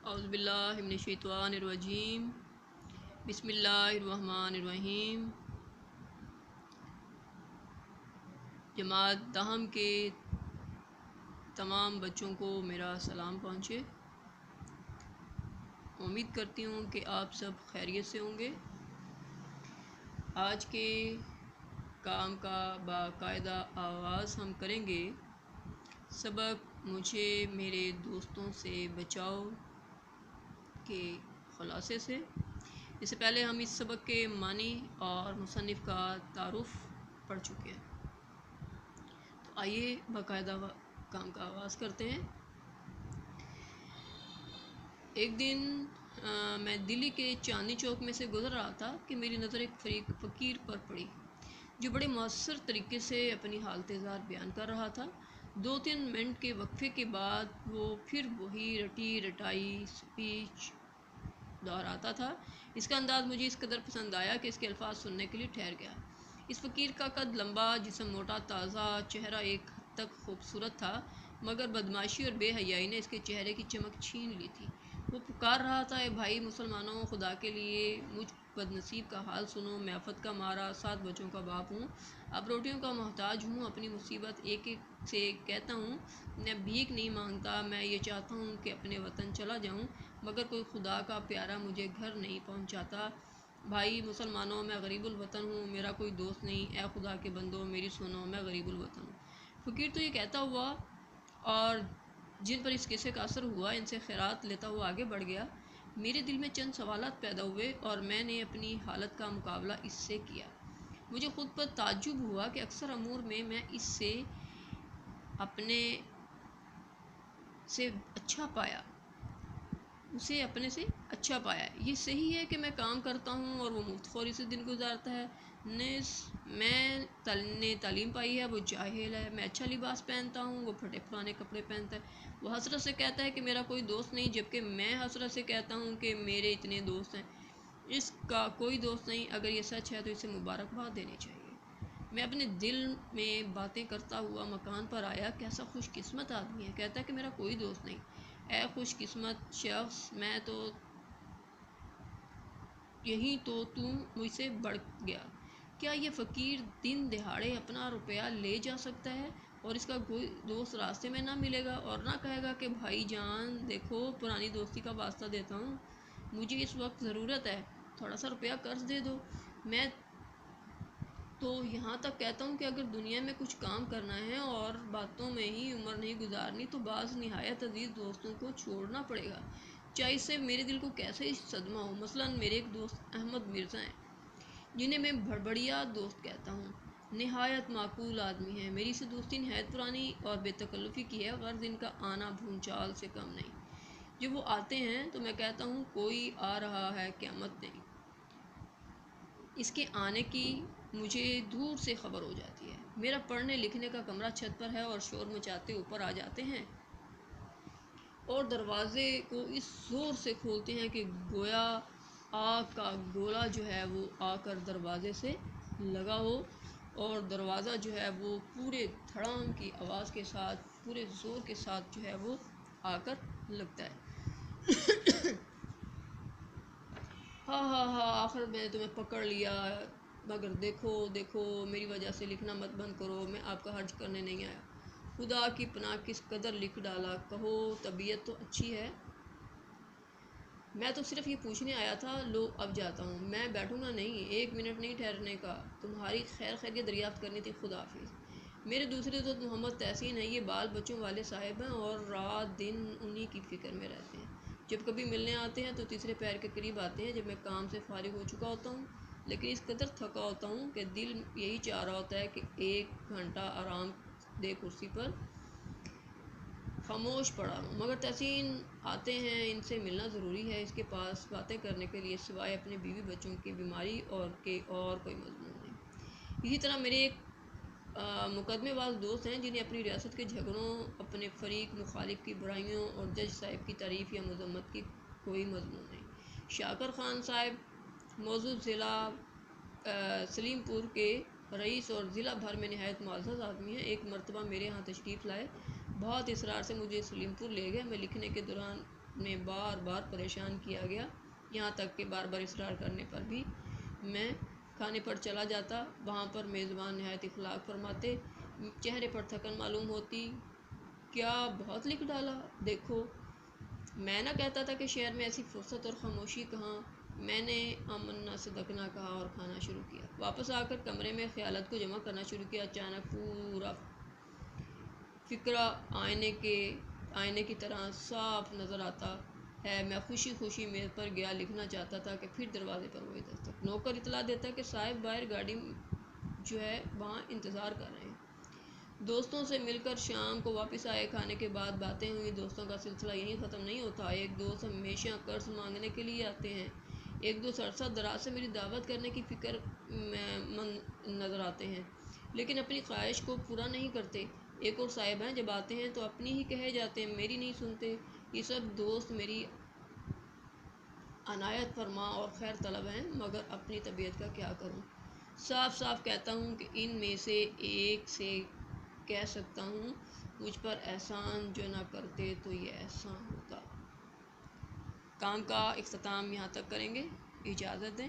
औज़ुबिल्लाहि मिनश्शैतानिर्रजीम बिस्मिल्लाहिर्रहमानिर्रहीम। जमात दहम के तमाम बच्चों को मेरा सलाम पहुँचे। उम्मीद करती हूँ कि आप सब खैरियत से होंगे। आज के काम का बाकायदा आगाज़ हम करेंगे। सबक मुझे मेरे दोस्तों से बचाओ के ख़ुलासे से। इससे पहले हम इस सबक के मानी और मुसन्निफ़ का तारुफ़ पढ़ चुके हैं, तो आइए बाकायदा काम का आगाज़ करते हैं। एक दिन मैं दिल्ली के चांदनी चौक में से गुज़र रहा था कि मेरी नज़र एक फ़कीर पर पड़ी जो बड़े मौसर तरीके से अपनी हालत ज़ार बयान कर रहा था। 2-3 मिनट के वक्फे के बाद वो फिर वही रटी रटाई स्पीच दोहराता था। इसका अंदाज़ मुझे इस कदर पसंद आया कि इसके अल्फाज सुनने के लिए ठहर गया। इस फ़कीर का कद लंबा, जिस्म मोटा ताज़ा, चेहरा एक हद तक खूबसूरत था, मगर बदमाशी और बेहयाई ने इसके चेहरे की चमक छीन ली थी। वो पुकार रहा था, ए भाई मुसलमानों, खुदा के लिए मुझ बदनसीब का हाल सुनो। मैं आफत का मारा 7 बच्चों का बाप हूँ, अब रोटियों का मोहताज हूँ। अपनी मुसीबत एक एक से कहता हूँ। मैं भीख नहीं मांगता, मैं ये चाहता हूँ कि अपने वतन चला जाऊँ, मगर कोई खुदा का प्यारा मुझे घर नहीं पहुँचाता। भाई मुसलमानों, मैं गरीबुल वतन हूँ, मेरा कोई दोस्त नहीं। ए खुदा के बंदो, मेरी सुनो, मैं गरीबुल वतन हूँ। फ़कीर तो ये कहता हुआ और जिन पर इस किस्से का असर हुआ, इनसे खैरात लेता हुआ आगे बढ़ गया। मेरे दिल में चंद सवालात पैदा हुए और मैंने अपनी हालत का मुकाबला इससे किया। मुझे ख़ुद पर ताज्जुब हुआ कि अक्सर अमूर में मैं इससे अपने से अच्छा पाया उसे अपने से अच्छा पाया। ये सही है कि मैं काम करता हूँ और वो मुफ्तखोरी से दिन गुजारता है। ने तालीम पाई है, वो जाहिल है। मैं अच्छा लिबास पहनता हूँ, वो फटे पुराने कपड़े पहनता है। वो हसरत से कहता है कि मेरा कोई दोस्त नहीं, जबकि मैं हसरत से कहता हूँ कि मेरे इतने दोस्त हैं। इसका कोई दोस्त नहीं। अगर ये सच है तो इसे मुबारकबाद देनी चाहिए। मैं अपने दिल में बातें करता हुआ मकान पर आया। कैसा खुशकिस्मत आदमी है, कहता है कि मेरा कोई दोस्त नहीं। ऐ खुशकिस्मत शख्स, मैं तो यही तो तू मुझसे बढ़ गया। क्या ये फ़कीर दिन दिहाड़े अपना रुपया ले जा सकता है और इसका कोई दोस्त रास्ते में ना मिलेगा और ना कहेगा कि भाई जान देखो, पुरानी दोस्ती का वास्ता देता हूँ, मुझे इस वक्त ज़रूरत है, थोड़ा सा रुपया कर्ज दे दो। मैं तो यहाँ तक कहता हूँ कि अगर दुनिया में कुछ काम करना है और बातों में ही उम्र नहीं गुजारनी, तो बाज़ निहायत अजीज़ दोस्तों को छोड़ना पड़ेगा, चाहे इससे मेरे दिल को कैसे ही सदमा हो। मसलन मेरे एक दोस्त अहमद मिर्ज़ा हैं, जिन्हें मैं भड़बड़िया दोस्त कहता हूँ। नहायत माकूल आदमी है। मेरी से दोस्ती नहायत पुरानी और बेतकल्लुफ़ी की है, गर्ज इनका आना भूचाल से कम नहीं। जब वो आते हैं तो मैं कहता हूँ कोई आ रहा है, क़यामत नहीं। इसके आने की मुझे दूर से ख़बर हो जाती है। मेरा पढ़ने लिखने का कमरा छत पर है और शोर मचाते ऊपर आ जाते हैं और दरवाज़े को इस ज़ोर से खोलते हैं कि गोया आग का गोला जो है वो आकर दरवाज़े से लगा हो, और दरवाज़ा जो है वो पूरे धड़ाम की आवाज़ के साथ, पूरे ज़ोर के साथ जो है वो आकर लगता है। हाँ, आखिर मैंने तुम्हें पकड़ लिया, मगर देखो देखो, मेरी वजह से लिखना मत बंद करो, मैं आपका हर्ज करने नहीं आया। खुदा की पनाह, किस कदर लिख डाला। कहो तबीयत तो अच्छी है। मैं तो सिर्फ ये पूछने आया था, लो अब जाता हूँ। मैं बैठूँगा नहीं, 1 मिनट नहीं ठहरने का। तुम्हारी खैर खैरियत दरियाफ्त करनी थी। खुदा हाफिज़। मेरे दूसरे दोस्त मोहम्मद तहसीन है। ये बाल बच्चों वाले साहिब हैं और रात दिन उन्हीं की फ़िक्र में रहते हैं। जब कभी मिलने आते हैं तो तीसरे पैर के करीब आते हैं, जब मैं काम से फारिग हो चुका होता हूँ, लेकिन इस कदर थका होता हूँ कि दिल यही चाह रहा होता है कि 1 घंटा आराम दे कुर्सी पर खामोश पड़ा हूँ। मगर तहसीन आते हैं, इनसे मिलना ज़रूरी है। इसके पास बातें करने के लिए सिवाय अपने बीवी बच्चों की बीमारी और कोई मजमून नहीं। इसी तरह मेरे एक मुकदमेबाज दोस्त हैं, जिन्हें अपनी रियासत के झगड़ों, अपने फरीक मुखालिफ की बुराइयों और जज साहब की तारीफ़ या मजम्मत की कोई मजमून नहीं। शाकर खान साहब मौजूद ज़िला सलीमपुर के रईस और ज़िला भर में नहायत मुअज़्ज़ज़ आदमी हैं। एक मरतबा मेरे यहाँ तशरीफ़ लाए, बहुत इसरार से मुझे सलीमपुर ले गए। मैं लिखने के दौरान میں بار بار پریشان کیا گیا، یہاں تک کہ بار بار اصرار کرنے پر بھی میں کھانے پر چلا جاتا۔ وہاں پر میزبان نہایت اخلاق فرماتے، چہرے پر تھکن معلوم ہوتی۔ کیا بہت لکھ ڈالا، دیکھو۔ میں نہ کہتا تھا کہ شہر میں ایسی فرصت اور خاموشی کہاں۔ میں نے امنا صدقنا کہا اور کھانا شروع کیا۔ واپس آ کر کمرے میں خیالات کو جمع کرنا شروع کیا۔ اچانک پورا فقرہ آئینے کی طرح صاف نظر آتا ہے۔ میں خوشی خوشی میز پر گیا، لکھنا چاہتا تھا کہ پھر دروازے پر ہوئی دستک۔ نوکر اطلاع دیتا کہ صاحب باہر گاڑی جو ہے وہاں انتظار کر رہے ہیں۔ دوستوں سے مل کر شام کو واپس آئے۔ کھانے کے بعد باتیں ہوئی۔ دوستوں کا سلسلہ یہیں ختم نہیں ہوتا۔ ایک دوست ہمیشہ قرض مانگنے کے لیے آتے ہیں، ایک دوست عرصہ دراز سے میری دعوت کرنے کی فکر مند نظر آتے ہیں لیکن اپنی خواہش کو پورا نہیں کرتے۔ ایک اور صاحب ہیں، جب آتے ہیں تو اپنی ہی کہے جاتے ہیں، میری نہیں سنتے۔ یہ سب دوست میری عنایت فرما اور خیر طلب ہیں، مگر اپنی طبیعت کا کیا کروں۔ صاف صاف کہتا ہوں کہ ان میں سے ایک سے کہہ سکتا ہوں، مجھ پر احسان جو نہ کرتے تو یہ احسان ہوتا۔ کام کا اختتام یہاں تک کریں گے، اجازت دیں۔